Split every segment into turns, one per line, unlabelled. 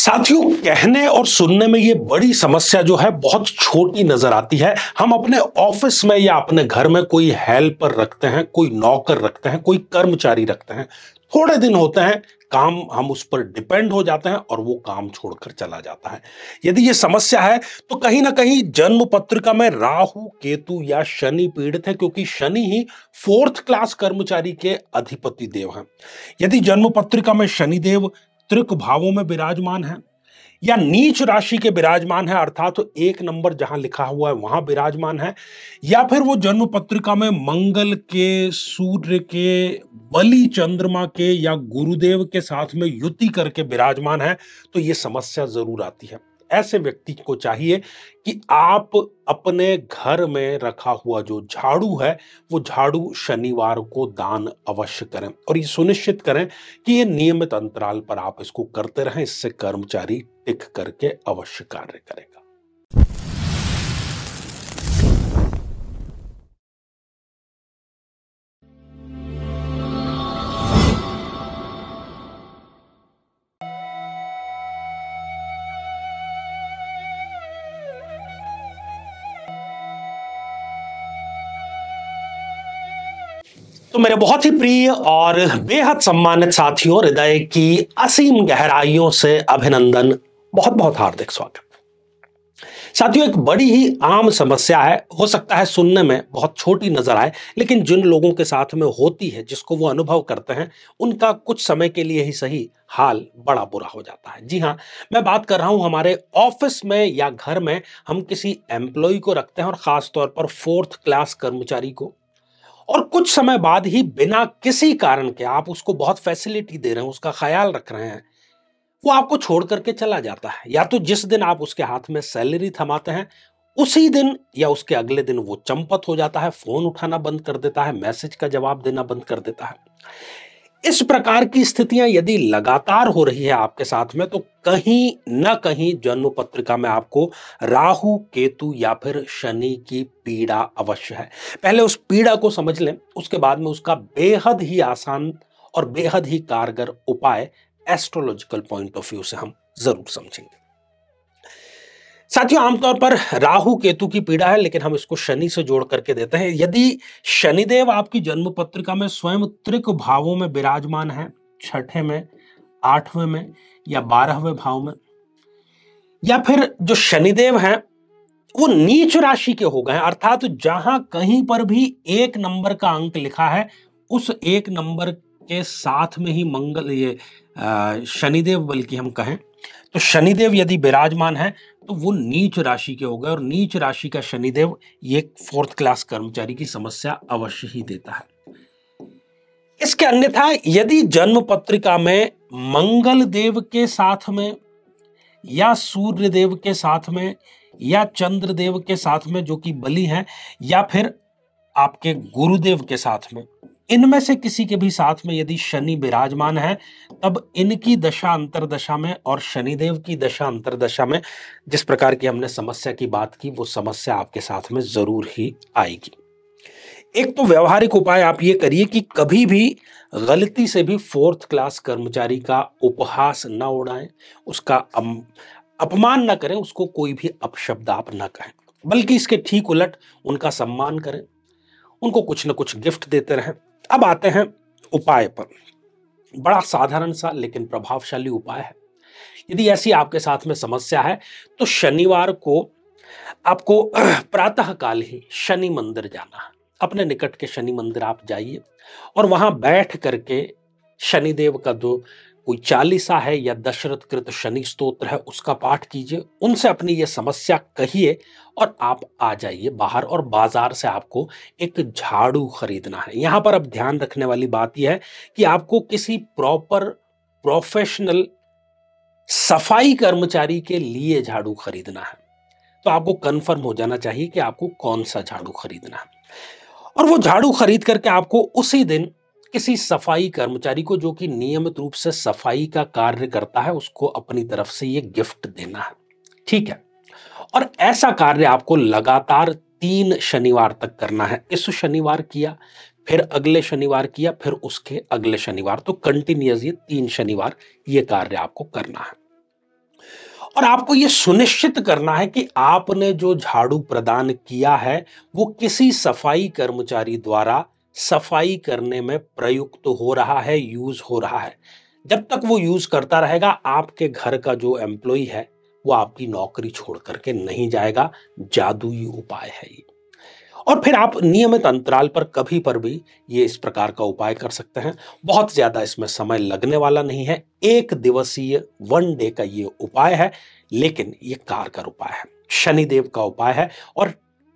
साथियों, कहने और सुनने में ये बड़ी समस्या जो है बहुत छोटी नजर आती है। हम अपने ऑफिस में या अपने घर में कोई हेल्पर रखते हैं, कोई नौकर रखते हैं, कोई कर्मचारी रखते हैं। थोड़े दिन होते हैं, काम हम उस पर डिपेंड हो जाते हैं और वो काम छोड़कर चला जाता है। यदि ये समस्या है तो कहीं ना कहीं जन्म पत्रिका में राहु, केतु या शनि पीड़ित है, क्योंकि शनि ही फोर्थ क्लास कर्मचारी के अधिपति देव हैं। यदि जन्म पत्रिका में शनिदेव त्रिक भावों में विराजमान है या नीच राशि के विराजमान है, अर्थात तो एक नंबर जहां लिखा हुआ है वहां विराजमान है, या फिर वो जन्म पत्रिका में मंगल के, सूर्य के, बलि चंद्रमा के या गुरुदेव के साथ में युति करके विराजमान है, तो ये समस्या जरूर आती है। ऐसे व्यक्ति को चाहिए कि आप अपने घर में रखा हुआ जो झाड़ू है वो झाड़ू शनिवार को दान अवश्य करें और ये सुनिश्चित करें कि ये नियमित अंतराल पर आप इसको करते रहें। इससे कर्मचारी टिक करके अवश्य कार्य करेगा। तो मेरे बहुत ही प्रिय और बेहद सम्मानित साथियों, हृदय की असीम गहराइयों से अभिनंदन, बहुत बहुत हार्दिक स्वागत। साथियों, एक बड़ी ही आम समस्या है, हो सकता है सुनने में बहुत छोटी नजर आए, लेकिन जिन लोगों के साथ में होती है, जिसको वो अनुभव करते हैं, उनका कुछ समय के लिए ही सही हाल बड़ा बुरा हो जाता है। जी हाँ, मैं बात कर रहा हूं हमारे ऑफिस में या घर में हम किसी एम्प्लॉय को रखते हैं और खासतौर पर फोर्थ क्लास कर्मचारी को, और कुछ समय बाद ही बिना किसी कारण के आप उसको बहुत फैसिलिटी दे रहे हैं, उसका ख्याल रख रहे हैं, वो आपको छोड़ करके चला जाता है। या तो जिस दिन आप उसके हाथ में सैलरी थमाते हैं उसी दिन या उसके अगले दिन वो चंपत हो जाता है, फोन उठाना बंद कर देता है, मैसेज का जवाब देना बंद कर देता है। इस प्रकार की स्थितियां यदि लगातार हो रही है आपके साथ में, तो कहीं ना कहीं जन्म पत्रिका में आपको राहु, केतु या फिर शनि की पीड़ा अवश्य है। पहले उस पीड़ा को समझ लें, उसके बाद में उसका बेहद ही आसान और बेहद ही कारगर उपाय एस्ट्रोलॉजिकल पॉइंट ऑफ व्यू से हम जरूर समझेंगे। साथियों, आमतौर पर राहु केतु की पीड़ा है, लेकिन हम इसको शनि से जोड़ करके देते हैं। यदि शनिदेव आपकी जन्म पत्रिका में स्वयं त्रिक भावों में विराजमान है, छठे में, आठवें में या 12वें भाव में, या फिर जो शनिदेव हैं वो नीच राशि के हो गए हैं, अर्थात जहां कहीं पर भी एक नंबर का अंक लिखा है उस एक नंबर के साथ में ही मंगल, ये शनिदेव बल्कि हम कहें तो शनिदेव यदि विराजमान है तो वो नीच राशि के हो गए, और नीच राशि का शनिदेव ये फोर्थ क्लास कर्मचारी की समस्या अवश्य ही देता है। इसके अन्यथा यदि जन्म पत्रिका में मंगल देव के साथ में या सूर्य देव के साथ में या चंद्र देव के साथ में, जो कि बलि हैं, या फिर आपके गुरुदेव के साथ में, इनमें से किसी के भी साथ में यदि शनि विराजमान है, तब इनकी दशा अंतरदशा में और शनिदेव की दशा अंतरदशा में जिस प्रकार की हमने समस्या की बात की, वो समस्या आपके साथ में जरूर ही आएगी। एक तो व्यवहारिक उपाय आप ये करिए कि कभी भी गलती से भी फोर्थ क्लास कर्मचारी का उपहास न उड़ाएं, उसका अपमान न करें, उसको कोई भी अपशब्द आप न कहें, बल्कि इसके ठीक उलट उनका सम्मान करें, उनको कुछ न कुछ गिफ्ट देते रहें। अब आते हैं उपाय पर। बड़ा साधारण सा लेकिन प्रभावशाली उपाय है। यदि ऐसी आपके साथ में समस्या है तो शनिवार को आपको प्रातः काल ही शनि मंदिर जाना है। अपने निकट के शनि मंदिर आप जाइए और वहां बैठ करके शनिदेव का जो कोई चालीसा है या दशरथ कृत शनि स्तोत्र है उसका पाठ कीजिए, उनसे अपनी ये समस्या कहिए और आप आ जाइए बाहर, और बाजार से आपको एक झाड़ू खरीदना है। यहां पर अब ध्यान रखने वाली बात यह है कि आपको किसी प्रॉपर प्रोफेशनल सफाई कर्मचारी के लिए झाड़ू खरीदना है। तो आपको कंफर्म हो जाना चाहिए कि आपको कौन सा झाड़ू खरीदना है, और वो झाड़ू खरीद करके आपको उसी दिन किसी सफाई कर्मचारी को, जो कि नियमित रूप से सफाई का कार्य करता है, उसको अपनी तरफ से ये गिफ्ट देना है। ठीक है, और ऐसा कार्य आपको लगातार 3 शनिवार तक करना है। इस शनिवार किया, फिर अगले शनिवार किया, फिर उसके अगले शनिवार, तो कंटिन्यूअस ये 3 शनिवार ये कार्य आपको करना है। और आपको यह सुनिश्चित करना है कि आपने जो झाड़ू प्रदान किया है वो किसी सफाई कर्मचारी द्वारा सफाई करने में प्रयुक्त हो रहा है, यूज हो रहा है। जब तक वो यूज करता रहेगा, आपके घर का जो एम्प्लॉय है वो आपकी नौकरी छोड़ करके नहीं जाएगा। जादुई उपाय है ये। और फिर आप नियमित अंतराल पर कभी पर भी ये इस प्रकार का उपाय कर सकते हैं। बहुत ज्यादा इसमें समय लगने वाला नहीं है। एक दिवसीय, 1 डे का ये उपाय है, लेकिन ये कारगर उपाय है, शनिदेव का उपाय है और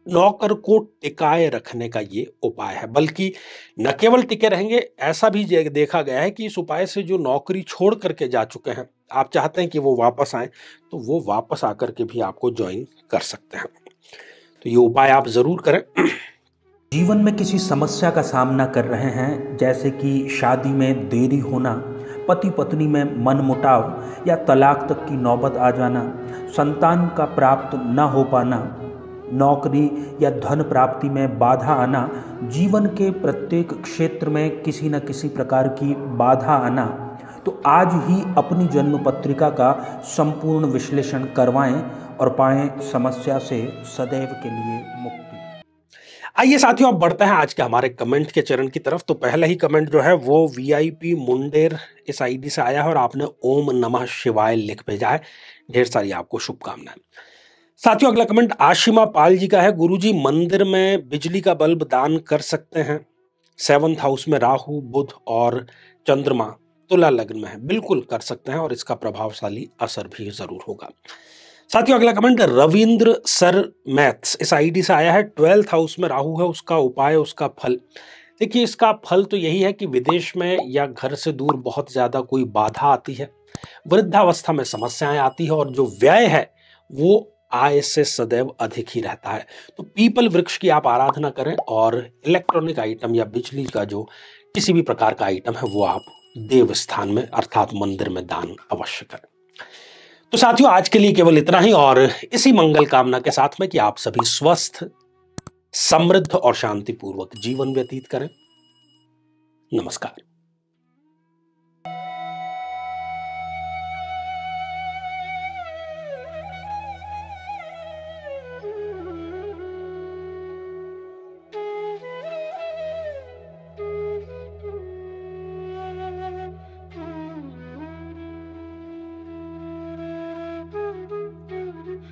नौकर को टिकाए रखने का ये उपाय है। बल्कि न केवल टिके रहेंगे, ऐसा भी देखा गया है कि इस उपाय से जो नौकरी छोड़ करके जा चुके हैं, आप चाहते हैं कि वो वापस आए, तो वो वापस आकर के भी आपको ज्वाइन कर सकते हैं। तो ये उपाय आप जरूर करें।
जीवन में किसी समस्या का सामना कर रहे हैं, जैसे कि शादी में देरी होना, पति पत्नी में मनमुटाव या तलाक तक की नौबत आ जाना, संतान का प्राप्त न हो पाना, नौकरी या धन प्राप्ति में बाधा आना, जीवन के प्रत्येक क्षेत्र में किसी न किसी प्रकार की बाधा आना, तो आज ही अपनी जन्म पत्रिका का संपूर्ण विश्लेषण करवाएं और पाएं समस्या से सदैव के लिए मुक्ति।
आइए साथियों, अब बढ़ते हैं आज के हमारे कमेंट के चरण की तरफ। तो पहला ही कमेंट जो है वो वीआईपी मुंडेर इस आईडी से आया है और आपने ओम नमः शिवाय लिख भेजा है। ढेर सारी आपको शुभकामनाएं। साथियों, अगला कमेंट आशिमा पाल जी का है। गुरुजी, मंदिर में बिजली का बल्ब दान कर सकते हैं? 7th हाउस में राहु, बुध और चंद्रमा तुला लग्न में है। बिल्कुल कर सकते हैं और इसका प्रभावशाली असर भी जरूर होगा। साथियों, अगला कमेंट रविंद्र सर मैथ्स इस आईडी से आया है। 12th हाउस में राहु है, उसका उपाय, उसका फल। देखिए, इसका फल तो यही है कि विदेश में या घर से दूर बहुत ज्यादा कोई बाधा आती है, वृद्धावस्था में समस्याएं आती है और जो व्यय है वो आय से सदैव अधिक ही रहता है। तो पीपल वृक्ष की आप आराधना करें और इलेक्ट्रॉनिक आइटम या बिजली का जो किसी भी प्रकार का आइटम है वो आप देव स्थान में अर्थात मंदिर में दान अवश्य करें। तो साथियों, आज के लिए केवल इतना ही और इसी मंगल कामना के साथ में कि आप सभी स्वस्थ, समृद्ध और शांतिपूर्वक जीवन व्यतीत करें। नमस्कार।